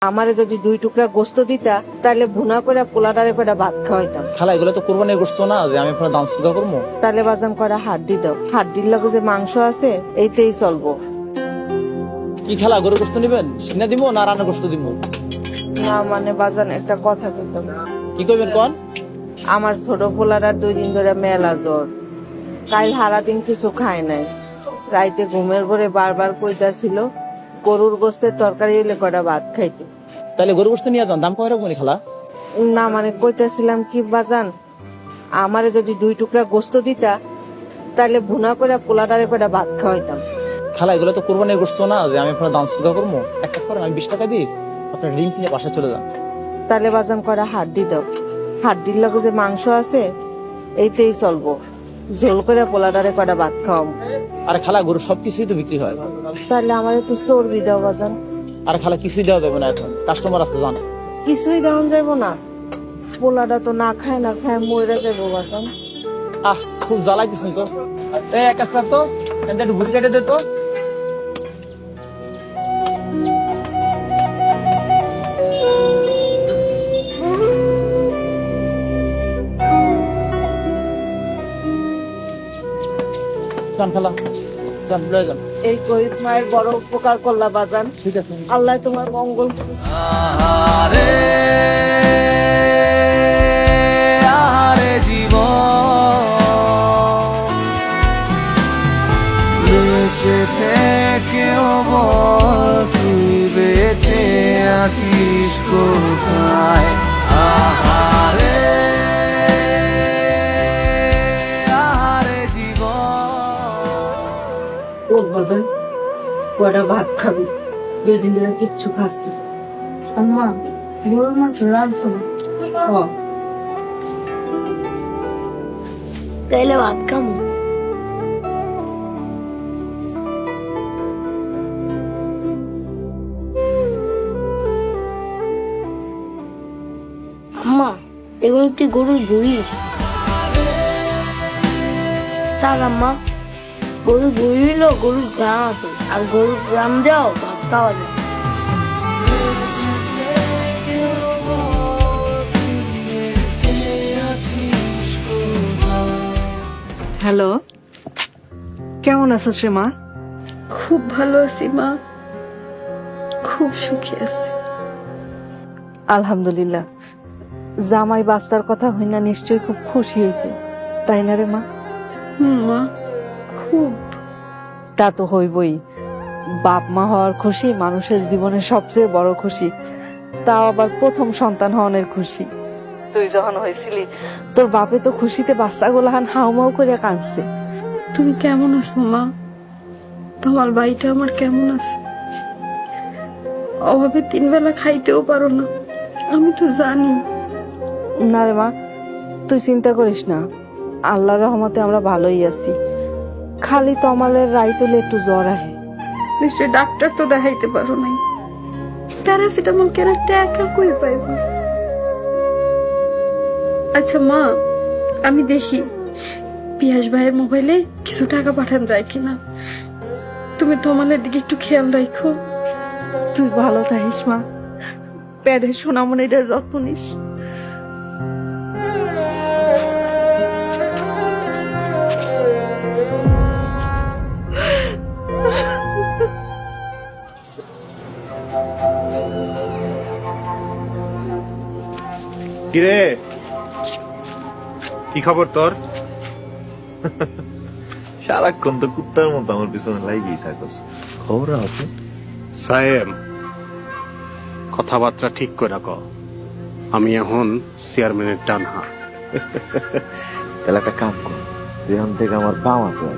আমারে যদি 2 টুকরা গোস্ত দিতা তাহলে ভুনা করে পোলাটারে করে ভাত খাওয়াইতাম। খালা এগুলো তো কোরবানির গোশত না যে আমি আপনার দান সুদা করবো। তাহলে বাজাম করে হাড্ডি দাও, হাড্ডির লগে যে মাংস আছে এইতেই চলবো। কি খেলা গরুর গোশত নিবেন? সিনা দিব না রান্নার গোশত দিব? না মানে বাজান একটা কথা কইতাম। কি কইবেন কোন? আমার ছোট পোলাটার 2 দিন ধরে মেলা জ্বর, কাল সারাদিন কিছু খায় নাই। রাইতে ঘুমের ঘরে বারবার কইতাছিল গরুর গোস্তের তরকারি হইলে কটা ভাত খাইতে। তাহলে গরুর গোশত নিয়ে দাম কয় রাখবো খালা? না মানে কইতাছিলাম কি বাজান, আমারে যদি 2 টুকরা গোস্ত দিতা তাহলে ভুনা করে পোলাটারে কটা ভাত খাওয়াইতাম। খালা এগুলো তো কোরবানির গোশত না যে আমি আপনার দান সুদা করবো। এক কাজ করেন, আমি 20 টাকা দিই, আপনার রিং কিনে বাসায় চলে যান। তাহলে বাজাম করে হাড্ডি দাও, হাড্ডির লগে যে মাংস আছে এইতেই চলবো। ঝোল করে পোলাটারে কটা ভাত খাওয়াম। আরে খালা গরুর সবকিছুই তো বিক্রি হয়। তাহলে আমার একটু চর্বি দাও বাজান। আরে খালা কিছুই দেওয়া যাবে না, এখন কাস্টমার আছে জান। কিছুই দেওয়া যাইব না? পোলাটা তো না খায় না খায় মরে যাবো বাজান। খুব জ্বালাই দিচ্ছেন তো। এই এক কাজ কর তো, এখানটা একটু ঘুরে কেটে দে তো। যান খালা, যান লয়ে যান। এই গরিব মায়ের বড় উপকার করলা বাজান। ঠিক আছে। আল্লাহ তোমার মঙ্গল করুক। আহারে আহারে জীবন বেঁচে থেকেও বল তুই বেঁচে আছিস কোথায়? আহারে আহারে জীবন ও বাজান কটা ভাত খাবি? 2 দিন ধরে কিচ্ছু খাস না। আম্মা গরুর মাংস রাঁধছো না? তাইলে ভাত খামো। আম্মা এগুলো কি গরুর বুড়ি? তাক আম্মা, গরুর বুড়ি হইলো গরুর গ্রাম আছে, আর গরুর গ্রাম যাও ভাত খাওয়া যায়। হ্যালো, কেমন আছো শ্রীমা? খুব ভালো আছি মা, খুব সুখী আছি। আলহামদুলিল্লাহ। জামাই বাচ্চার কথা হইনা নিশ্চয়ই খুব খুশি হয়েছে, তাই না রে মা? মা খুব। তা তো হইবই। বাপ মা হওয়ার খুশি মানুষের জীবনে সবচেয়ে বড় খুশি, তাও আবার প্রথম সন্তান হওয়ার খুশি। তুই যখন হয়েছিলি তোর বাপে তো খুশিতে বাচ্চা গোলাহান হাউমাউ করে কাঁদছে। তুমি কেমন আছো মা? তোমার ভাইটা আমার কেমন আছে? অভাবে 3 বেলা খাইতেও পারো না, আমি তো জানি। না রে মা, তুই চিন্তা করিস না, আল্লাহর রহমতে আমরা ভালোই আছি। খালি তমালের রাইতলে একটু জ্বর আহে। নিশ্চয় ডাক্তার তো দেখাইতে পারো নাই। প্যারাসিটামল কেনার টাকা কই পাইব? আচ্ছা মা, আমি দেখি পিয়াস ভাইয়ের মোবাইলে কিছু টাকা পাঠান যায় কিনা। তুমি তমালের দিকে একটু খেয়াল রাখো। তুই ভালো থাকিস মা, প্যাডে সোনামণিটার যত্ন নিস। কিরে, কি খবর তোর? সারাক্ষণ তো কুত্তার মতো আমার পিছনে লাগিয়েই থাকস। খবর আছে? সায়েম, কথাবার্তা ঠিক করে ক। আমি এখন চেয়ারম্যানের ডান হাত। তাহলে একটা কাম কর, যেখান থেকে আমার পাম আছে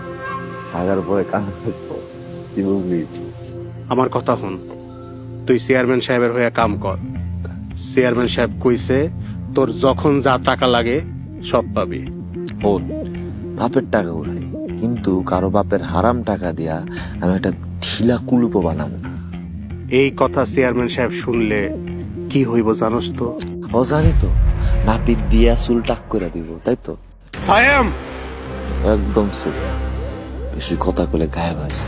আগার পরে কাজ কি বুঝলি? আমার কথা হন, তুই চেয়ারম্যান সাহেবের হয়ে কাম কর। চেয়ারম্যান সাহেব কইছে তোর যখন যা টাকা লাগে সব পাবি। ওর বাপের টাকা উড়াই, কিন্তু কারো বাপের হারাম টাকা দিয়া আমি একটা ঢিলা কুলুপ বানাবো। এই কথা চেয়ারম্যান সাহেব শুনলে কি হইব জানোস তো? অজানি তো, নাপিত দিয়া চুল টাক করে দিব, তাই তো? সায়েম, একদম চুপ, বেশি কথা কলে গায়েব আছে।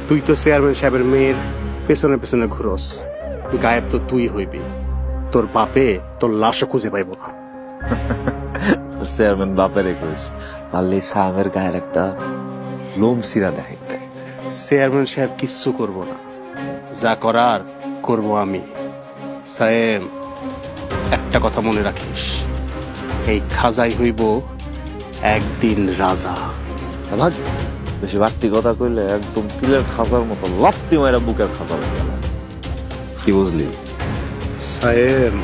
তুই তো চেয়ারম্যান সাহেবের মেয়ের পেছনে পেছনে ঘুরস, গায়েব তো তুই হইবি, তোর বাপে তোর লাশও খুঁজে পাইব না। চেয়ারম্যান বাপেরে কইস, পারলে সাহেবের গায়ের একটা লোম সিরা দেখাইতে। চেয়ারম্যান সাহেব কিচ্ছু করব না, যা করার করব আমি। সাহেব, একটা কথা মনে রাখিস, এই খাজাই হইব একদিন রাজা। ভাগ, বেশি বাড়তি কথা কইলে একদম তিলের খাজার মতো লাপ্তি মাইরা বুকের খাজা হয়ে গেল। কি বুঝলি? সাহেব,